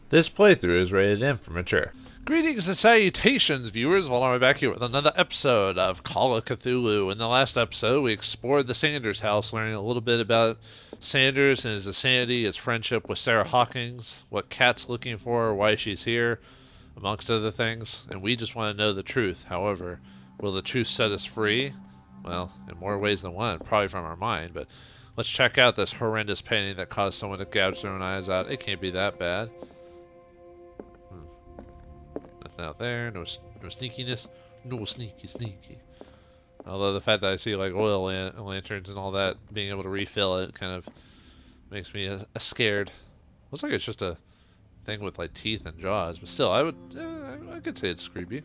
This playthrough is rated M for mature. Greetings and salutations, viewers. Vauldemare back here with another episode of Call of Cthulhu. In the last episode, we explored the Sanders house, learning a little bit about Sanders and his insanity, his friendship with Sarah Hawkins, what Kat's looking for, why she's here, amongst other things. And we just want to know the truth. However, will the truth set us free? Well, in more ways than one, probably from our mind. But let's check out this horrendous painting that caused someone to gouge their own eyes out. It can't be that bad. Out there, no sneakiness, no sneaky. Although the fact that I see like oil lanterns and all that, being able to refill it, kind of makes me scared. Looks like it's just a thing with like teeth and jaws, but still, I could say it's creepy.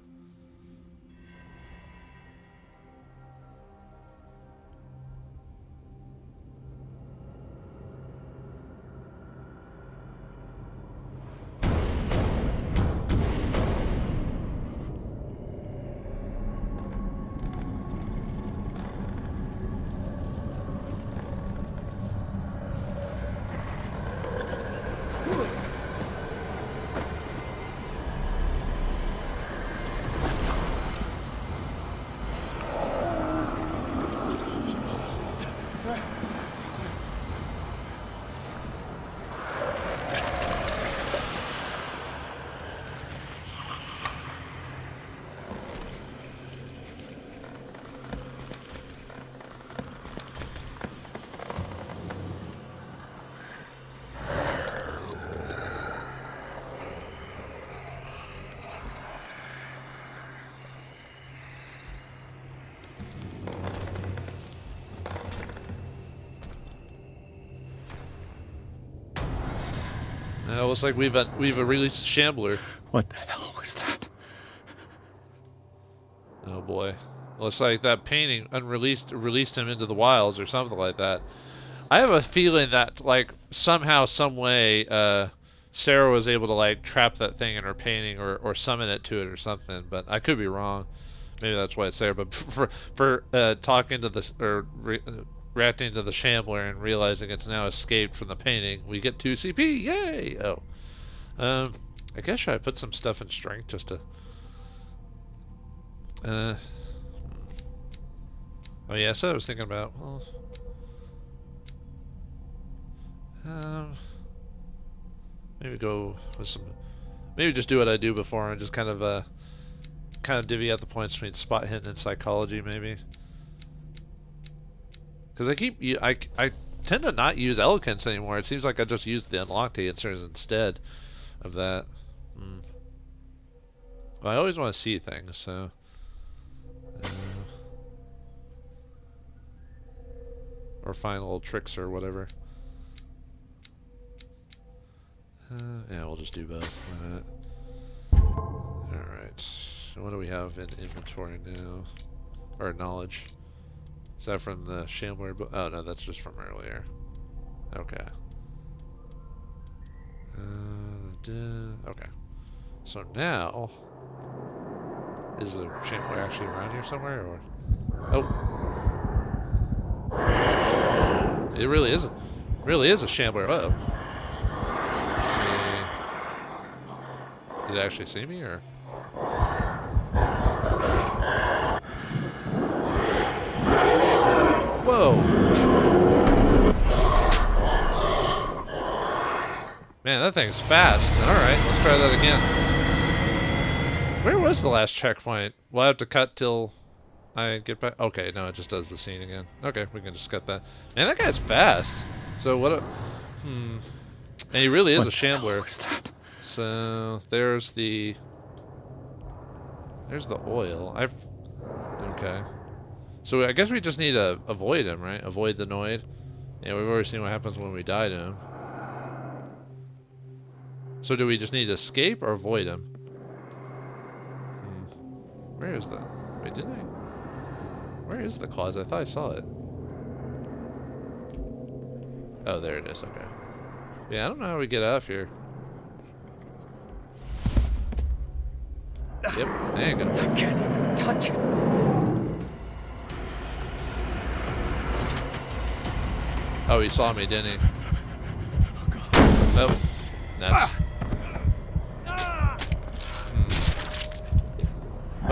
It looks like we've released Shambler. What the hell was that? Oh boy, looks like that painting released him into the wilds or something like that. I have a feeling that like somehow, some way, Sarah was able to like trap that thing in her painting or summon it to it or something. But I could be wrong. Maybe that's why it's there. But for talking to the reacting to the Shambler and realizing it's now escaped from the painting, we get 2 CP. Yay! Oh, I guess I put some stuff in strength just to. Oh yeah, so I was thinking about. Well, maybe go with some. Maybe just do what I do before and just kind of divvy out the points between spot hidden and psychology, maybe. Because I tend to not use eloquence anymore. It seems like I just use the unlocked answers instead of that. Well, I always want to see things, so. Or find little tricks or whatever. Yeah, we'll just do both. Alright. So what do we have in inventory now? Or knowledge. Is that from the Shambler book? Oh no, that's just from earlier. Okay. Okay. So now, is the Shambler actually around here somewhere, or? Oh, it really is. Really is a Shambler. Uh-oh. Let's see. Did it actually see me, or? Whoa! Man, that thing's fast. Alright, let's try that again. Where was the last checkpoint? We'll have to cut till I get back. Okay, no, it just does the scene again. Okay, we can just cut that. Man, that guy's fast. So what a... And he really is a Shambler. What the hell was that? So, there's the oil. Okay. So I guess we just need to avoid him, right? Avoid the Noid. Yeah, we've already seen what happens when we die to him. So do we just need to escape or avoid him? Where is the... Wait, didn't I... Where is the closet? I thought I saw it. Oh, there it is. Okay. Yeah, I don't know how we get out of here. Yep, there you go. I can't even touch it. Oh, he saw me, didn't he? Oh, nuts.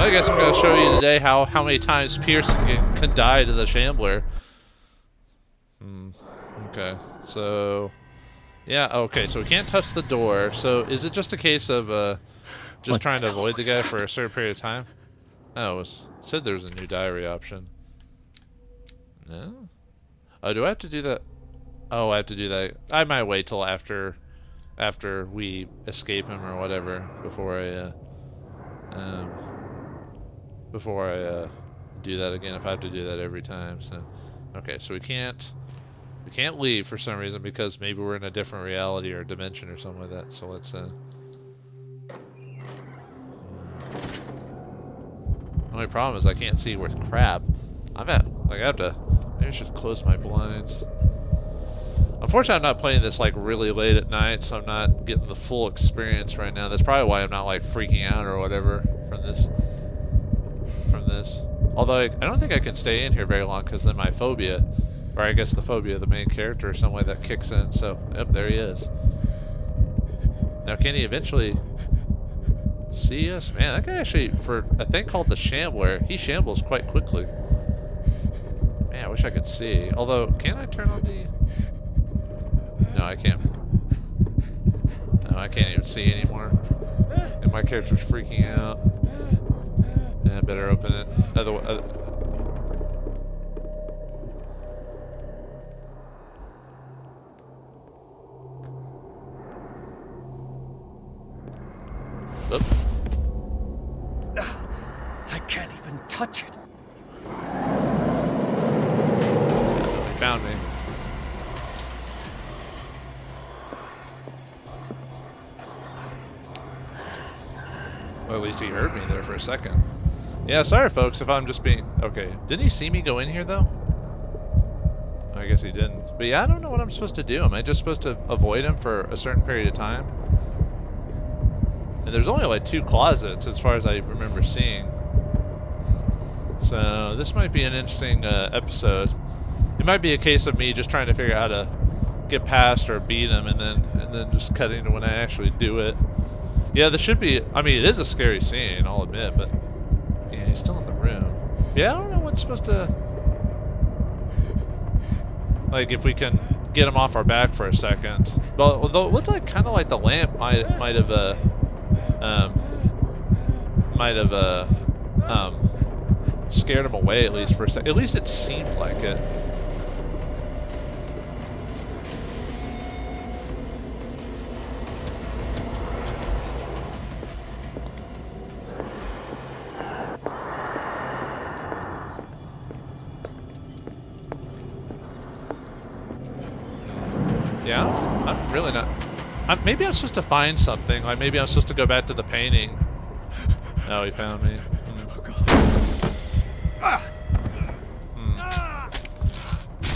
I guess I'm going to show you today how many times Pearson can die to the Shambler. Okay, so... Yeah, okay, so we can't touch the door. So is it just a case of just trying to avoid the guy for a certain period of time? Oh, it said there was a new diary option. No? Oh, do I have to do that? Oh, I have to do that. I might wait till after we escape him or whatever before I do that again, if I have to do that every time. So okay, so we can't leave for some reason because maybe we're in a different reality or dimension or something like that. So let's only problem is I can't see where crap I'm at. Like I have to maybe I should close my blinds. Unfortunately, I'm not playing this like really late at night, so I'm not getting the full experience right now. That's probably why I'm not like freaking out or whatever from this. Although I don't think I can stay in here very long because then my phobia, or I guess the phobia of the main character or some way that kicks in. So, yep, there he is. Now, can he eventually see us? Man, that guy actually, for a thing called the Shambler, he shambles quite quickly. Man, I wish I could see. Although, can I turn on the... No, I can't. No, I can't even see anymore. And my character's freaking out. Yeah, I better open it. Otherwise... I can't even touch it. He found me. Well, at least he heard me there for a second. Yeah, sorry folks if I'm just being... Okay, didn't he see me go in here though? I guess he didn't. But yeah, I don't know what I'm supposed to do. Am I just supposed to avoid him for a certain period of time? And there's only like 2 closets as far as I remember seeing. So this might be an interesting episode. It might be a case of me just trying to figure out how to get past or beat him and then just cutting to when I actually do it. Yeah, this should be... I mean, it is a scary scene, I'll admit, but... Yeah, he's still in the room. Yeah, I don't know what's supposed to... Like, if we can get him off our back for a second. But although it looks like kind of like the lamp might have scared him away at least for a second. At least it seemed like it. Yeah, I'm really not... maybe I'm supposed to find something. Like maybe I'm supposed to go back to the painting. Oh, he found me.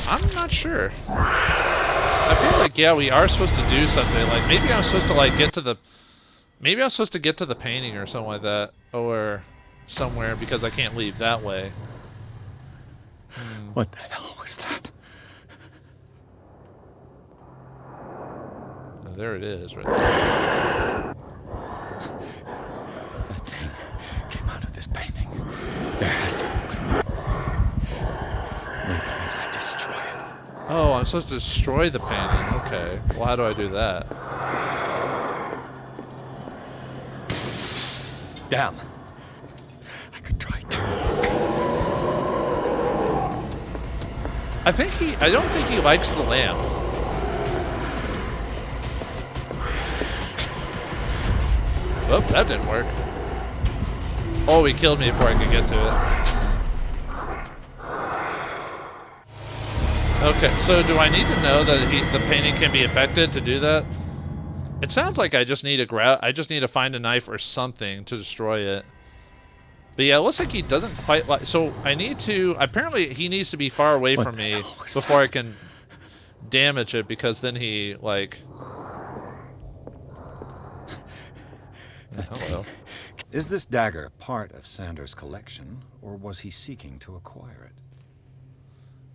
I'm not sure. I feel like, yeah, we are supposed to do something. Like maybe I'm supposed to like get to the... Maybe I'm supposed to get to the painting or something like that. Or somewhere because I can't leave that way. What the hell was that? There it is, right there. That thing came out of this painting. There has to be. Maybe if I destroy it. Oh, I'm supposed to destroy the painting. Okay. Well, how do I do that? Damn. I could try turning the painting. I don't think he likes the lamp. Oh, that didn't work. Oh, he killed me before I could get to it. Okay, so do I need to know that the painting can be affected to do that? It sounds like I just need to find a knife or something to destroy it. But yeah, it looks like he doesn't quite like... So I need to... Apparently he needs to be far away from me before I can damage it, because then he, like... Hello. Is this dagger part of Sanders' collection, or was he seeking to acquire it?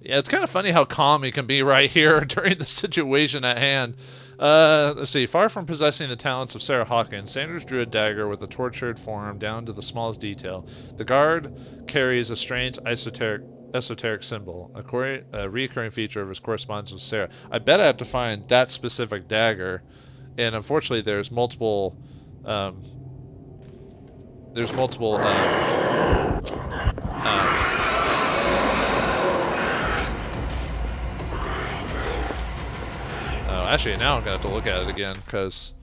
Yeah, it's kind of funny how calm he can be right here during the situation at hand. Let's see. Far from possessing the talents of Sarah Hawkins, Sanders drew a dagger with a tortured form down to the smallest detail. The guard carries a strange esoteric symbol, a recurring feature of his correspondence with Sarah. I bet I have to find that specific dagger, and unfortunately, there's multiple. Actually, now I'm going to have to look at it again, because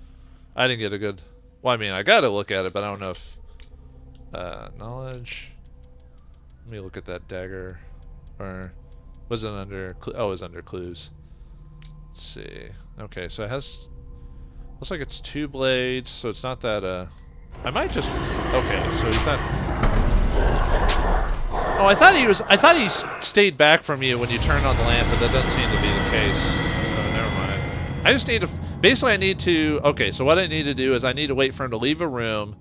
I didn't get a good... Well, I mean, I got to look at it, but I don't know if... knowledge... Let me look at that dagger. Or... Was it under... Oh, it was under clues. Let's see. Okay, so it has... Looks like it's 2 blades, so it's not that, I might just... Okay, so he's not... Oh, I thought he stayed back from you when you turned on the lamp, but that doesn't seem to be the case. So, never mind. I just need to... Basically, I need to... Okay, so what I need to do is I need to wait for him to leave a room,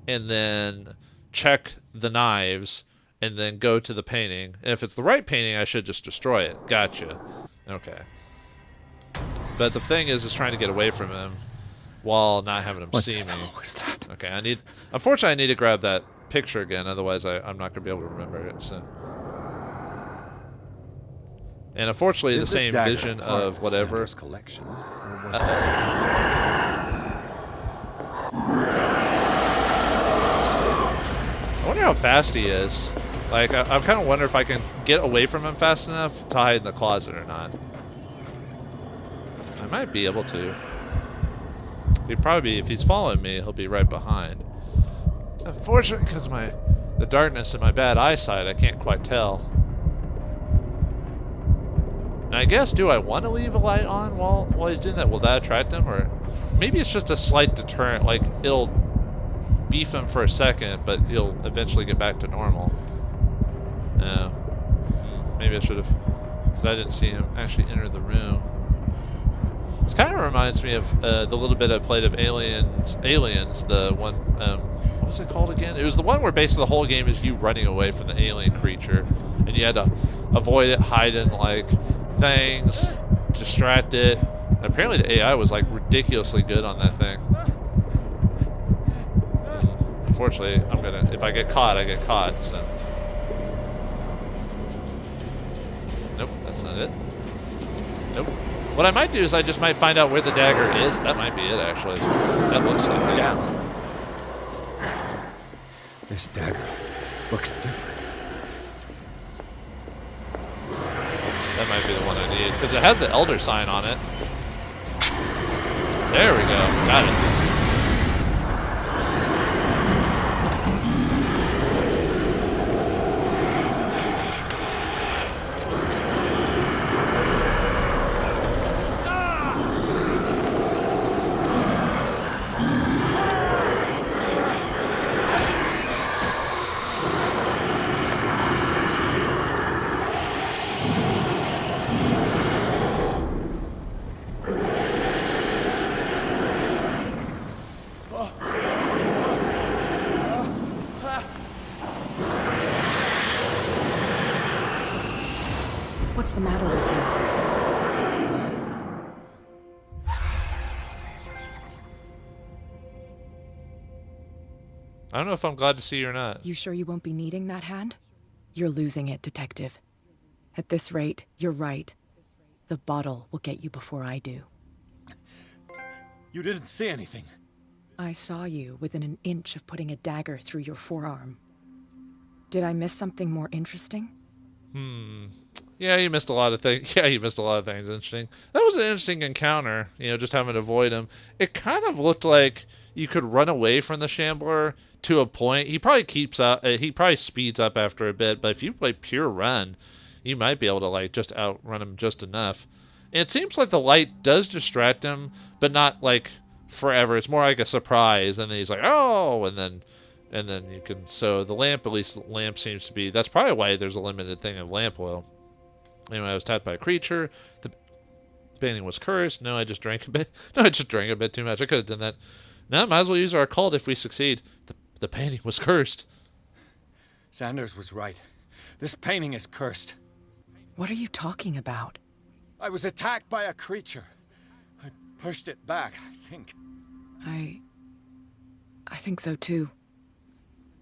and then check the knives, and then go to the painting. And if it's the right painting, I should just destroy it. Gotcha. Okay. But the thing is trying to get away from him while not having him see me. What was that? Okay, Unfortunately, I need to grab that picture again, otherwise I'm not going to be able to remember it. So. And unfortunately, the same vision of whatever. Collection, I wonder how fast he is. Like, I'm kind of wondering if I can get away from him fast enough to hide in the closet or not. I might be able to. He'd probably be, if he's following me, he'll be right behind. Unfortunately, because the darkness and my bad eyesight, I can't quite tell. And I guess, do I want to leave a light on while he's doing that? Will that attract him? Or maybe it's just a slight deterrent. Like, it'll beef him for a second, but he'll eventually get back to normal. Maybe I should have, because I didn't see him actually enter the room. This kind of reminds me of the little bit I played of Aliens, the one, what was it called again? It was the one where basically the whole game is you running away from the alien creature, and you had to avoid it, hide in, like, things, distract it. And apparently the AI was, like, ridiculously good on that thing. Unfortunately, if I get caught, I get caught, so. Nope, that's not it. Nope. What I might do is I just might find out where the dagger is. That might be it, actually. That looks like it. Down. This dagger looks different. That might be the one I need, because it has the Elder sign on it. There we go. Got it. What's the matter with you? I don't know if I'm glad to see you or not. You sure you won't be needing that hand? You're losing it, Detective. At this rate, you're right. The bottle will get you before I do. You didn't see anything. I saw you within an inch of putting a dagger through your forearm. Did I miss something more interesting? Yeah, you missed a lot of things. Yeah, you missed a lot of things interesting. That was an interesting encounter, just having to avoid him. It kind of looked like you could run away from the Shambler to a point. He probably keeps up. He probably speeds up after a bit, but if you play pure run, you might be able to, like, just outrun him just enough. And it seems like the light does distract him, but not, like, forever. It's more like a surprise, and then he's like, oh, and then you can, so the lamp, at least the lamp seems to be, that's probably why there's a limited thing of lamp oil. Anyway, I was attacked by a creature. The painting was cursed. No, I just drank a bit. No, I just drank a bit too much. I could have done that. No, might as well use our occult if we succeed. The painting was cursed. Sanders was right. This painting is cursed. What are you talking about? I was attacked by a creature. I pushed it back, I think. I think so too.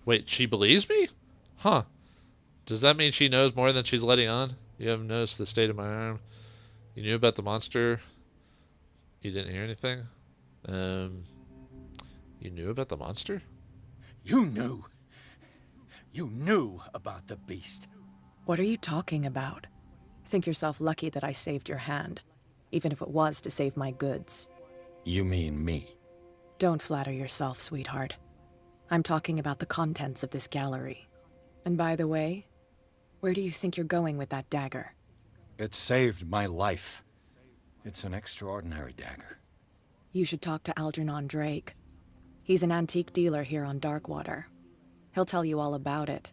Wait, she believes me? Huh. Does that mean she knows more than she's letting on? You haven't noticed the state of my arm. You knew about the monster. You didn't hear anything? You knew about the monster? You knew. You knew about the beast. What are you talking about? Think yourself lucky that I saved your hand, even if it was to save my goods. You mean me? Don't flatter yourself, sweetheart. I'm talking about the contents of this gallery. And by the way, where do you think you're going with that dagger? It saved my life. It's an extraordinary dagger. You should talk to Algernon Drake. He's an antique dealer here on Darkwater. He'll tell you all about it.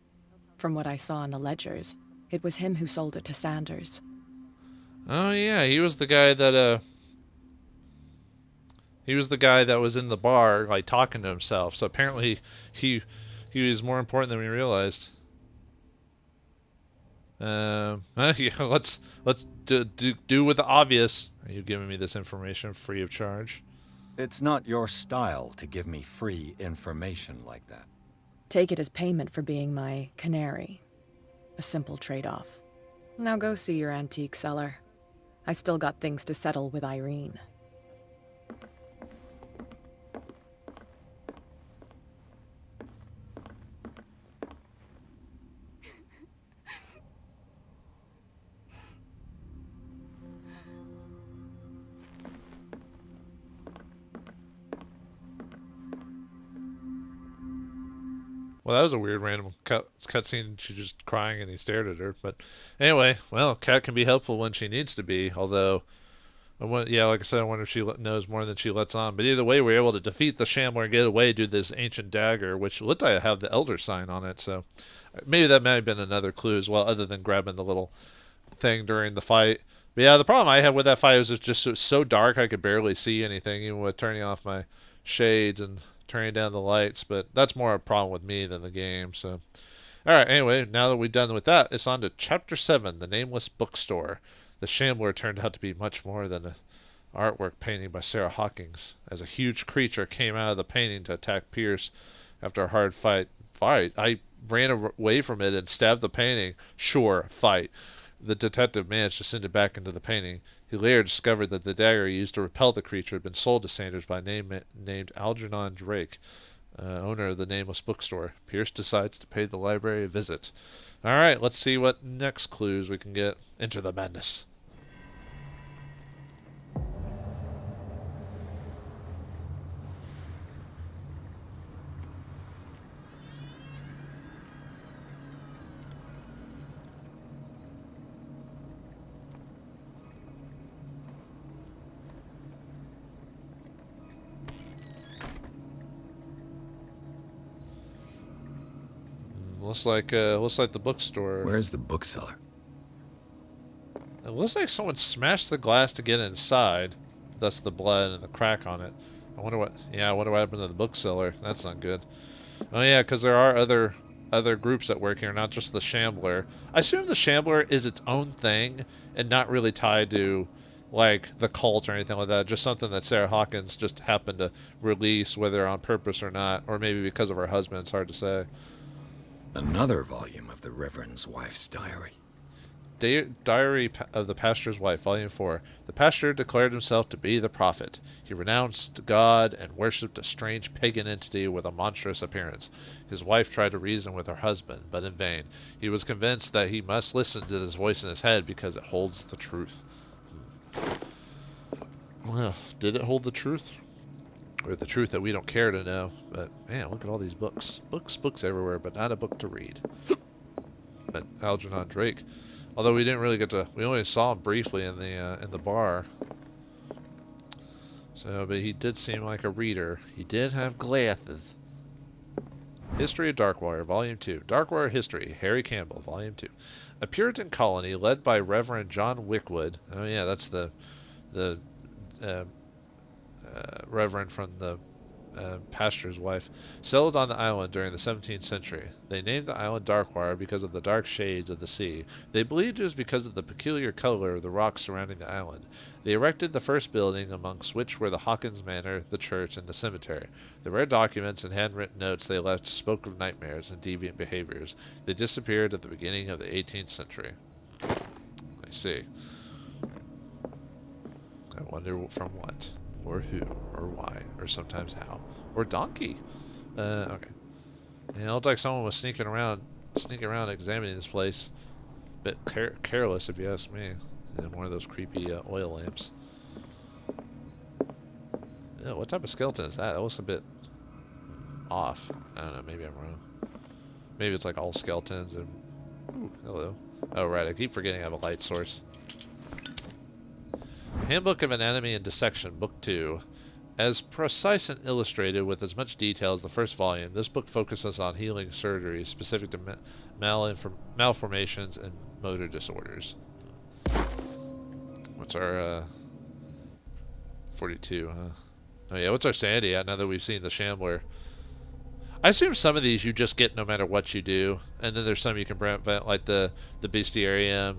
From what I saw in the ledgers, it was him who sold it to Sanders. Oh yeah, he was the guy that was in the bar, like talking to himself. So apparently he was more important than we realized. Yeah, let's do with the obvious. Are you giving me this information free of charge? It's not your style to give me free information like that. Take it as payment for being my canary. A simple trade-off. Now go see your antique seller. I still got things to settle with Irene. Well, that was a weird random cutscene. She's just crying and he stared at her. But anyway, well, Cat can be helpful when she needs to be. Although, yeah, like I said, I wonder if she knows more than she lets on. But either way, we were able to defeat the Shambler and get away due to this ancient dagger, which looked like it had the Elder sign on it. So maybe that might have been another clue as well, other than grabbing the little thing during the fight. But yeah, the problem I had with that fight was it just so dark I could barely see anything, even with turning off my shades and turning down the lights. But that's more a problem with me than the game. So alright, anyway, now that we're done with that, it's on to Chapter 7, The Nameless Bookstore. The Shambler turned out to be much more than an artwork painting by Sarah Hawkins, as a huge creature came out of the painting to attack Pierce after a hard fight. I ran away from it and stabbed the painting. Sure, fight. The detective managed to send it back into the painting. He later discovered that the dagger he used to repel the creature had been sold to Sanders by a name named Algernon Drake, owner of the Nameless Bookstore. Pierce decides to pay the library a visit. Alright, let's see what next clues we can get. Enter the madness. Looks like the bookstore. Where's the bookseller? It looks like someone smashed the glass to get inside. Thus the blood and the crack on it. I wonder what happened to the bookseller. That's not good. Oh yeah, because there are other groups that work here, not just the Shambler. I assume the Shambler is its own thing and not really tied to like the cult or anything like that. Just something that Sarah Hawkins just happened to release, whether on purpose or not, or maybe because of her husband. It's hard to say. Another volume of the Reverend's wife's diary. Diary of the Pastor's Wife, Volume 4. The pastor declared himself to be the prophet. He renounced God and worshipped a strange pagan entity with a monstrous appearance. His wife tried to reason with her husband, but in vain. He was convinced that he must listen to this voice in his head because it holds the truth. Well, did it hold the truth? Or the truth that we don't care to know? But man, look at all these books. Books everywhere, but not a book to read. But Algernon Drake. Although we didn't really we only saw him briefly in the bar. So, but he did seem like a reader. He did have glasses. History of Darkwater, Volume 2. Darkwater History, Harry Campbell, Volume 2. A Puritan colony led by Reverend John Wickwood. Oh yeah, that's the Reverend from the pastor's wife, settled on the island during the 17th century. They named the island Darkwater because of the dark shades of the sea. They believed it was because of the peculiar color of the rocks surrounding the island. They erected the first building, amongst which were the Hawkins Manor, the church, and the cemetery. The rare documents and handwritten notes they left spoke of nightmares and deviant behaviors. They disappeared at the beginning of the 18th century. I see. I wonder from what, or who, or why, or sometimes how, or donkey. Okay. Yeah, it looked like someone was sneaking around examining this place. Bit careless, if you ask me. And one of those creepy oil lamps. Yeah, what type of skeleton is that? That looks a bit off. I don't know. Maybe I'm wrong. Maybe it's like all skeletons and. Ooh, hello. Oh right, I keep forgetting I have a light source. Handbook of Anatomy and Dissection, Book 2. As precise and illustrated with as much detail as the first volume, this book focuses on healing surgeries specific to malformations and motor disorders. What's our 42, huh? Oh yeah, what's our sanity at now that we've seen the Shambler? I assume some of these you just get no matter what you do, and then there's some you can prevent, like the bestiarium,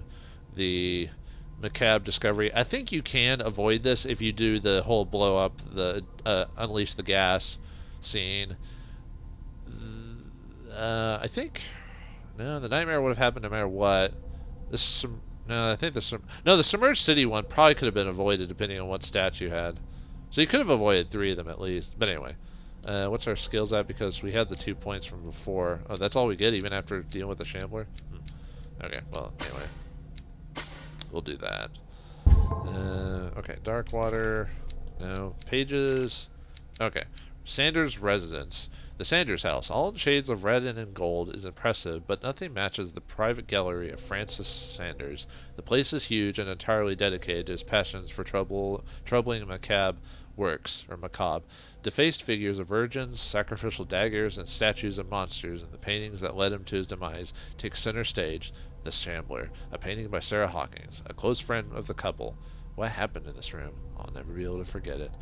the macabre discovery. I think you can avoid this if you do the whole blow up, the unleash the gas scene. I think no, the nightmare would have happened no matter what. No, I think the submerged city one probably could have been avoided depending on what stats you had. So you could have avoided 3 of them at least. But anyway, what's our skills at? Because we had the 2 points from before. Oh, that's all we get even after dealing with the Shambler. Okay, well anyway. We'll do that. Okay, Darkwater. No. Pages. Okay. Sanders' residence. The Sanders house, all in shades of red and in gold, is impressive, but nothing matches the private gallery of Francis Sanders. The place is huge and entirely dedicated to his passions for troubling macabre works, or macabre. Defaced figures of virgins, sacrificial daggers, and statues of monsters, and the paintings that led him to his demise, take center stage. The Shambler, a painting by Sarah Hawkins, a close friend of the couple. What happened in this room? I'll never be able to forget it.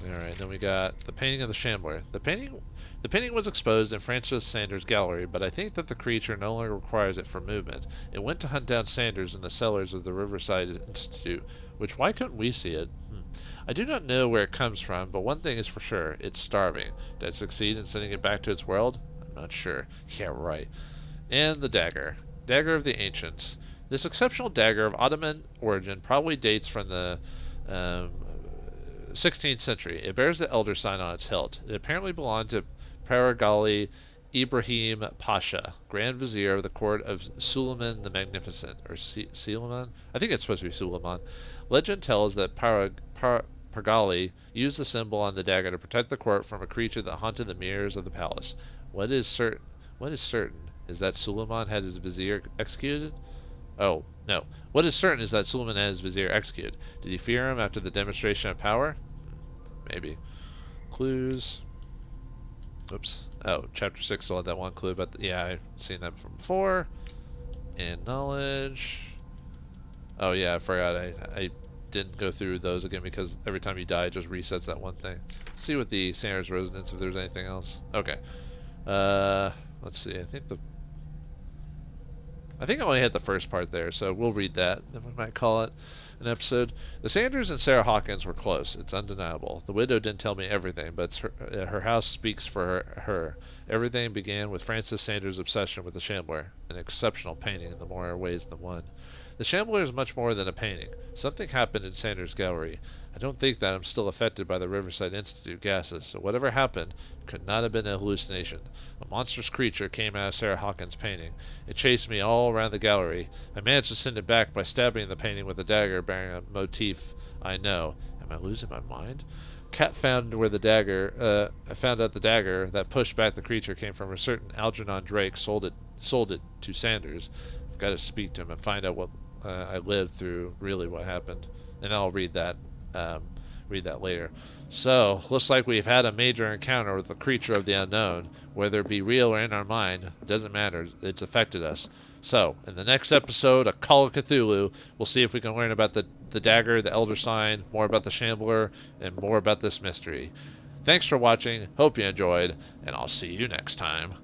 Alright, then we got the painting of the Shambler. The painting was exposed in Francis Sanders' gallery, but I think that the creature no longer requires it for movement. It went to hunt down Sanders in the cellars of the Riverside Institute, which why couldn't we see it? I do not know where it comes from, but one thing is for sure, it's starving. Did it succeed in sending it back to its world? I'm not sure. Yeah, right. And the dagger. Dagger of the Ancients. This exceptional dagger of Ottoman origin probably dates from the 16th century. It bears the elder sign on its hilt. It apparently belonged to Paragali Ibrahim Pasha, Grand Vizier of the court of Suleiman the Magnificent, or Suleiman? I think it's supposed to be Suleiman. Legend tells that Paragali used the symbol on the dagger to protect the court from a creature that haunted the mirrors of the palace. What is certain is that Suleiman had his vizier executed? Oh, no. What is certain is that Suleiman had his vizier executed. Did he fear him after the demonstration of power? Maybe. Clues. Oops. Oh, chapter 6 still had that one clue, but yeah, I've seen that from before. And knowledge. Oh yeah, I forgot. I didn't go through those again because every time you die it just resets that one thing. Let's see what the Sanders Resonance, if there's anything else. Okay. Let's see. I think I only had the first part there, so we'll read that. Then we might call it an episode. The Sanders and Sarah Hawkins were close. It's undeniable. The widow didn't tell me everything, but her house speaks for her. Everything began with Francis Sanders' obsession with the Shambler, an exceptional painting in the more ways than one. The Shambler is much more than a painting. Something happened in Sanders' gallery. I don't think that I'm still affected by the Riverside Institute gases, so whatever happened could not have been a hallucination. A monstrous creature came out of Sarah Hawkins' painting. It chased me all around the gallery. I managed to send it back by stabbing the painting with a dagger bearing a motif I know. Am I losing my mind? Cat found where the dagger. I found out the dagger that pushed back the creature came from a certain Algernon Drake. Sold it to Sanders. I've got to speak to him and find out what I lived through. Really, what happened, and I'll read that. Read that later. So, looks like we've had a major encounter with the creature of the unknown. Whether it be real or in our mind, it doesn't matter. It's affected us. So, in the next episode of Call of Cthulhu, we'll see if we can learn about the dagger, the elder sign, more about the Shambler, and more about this mystery. Thanks for watching. Hope you enjoyed, and I'll see you next time.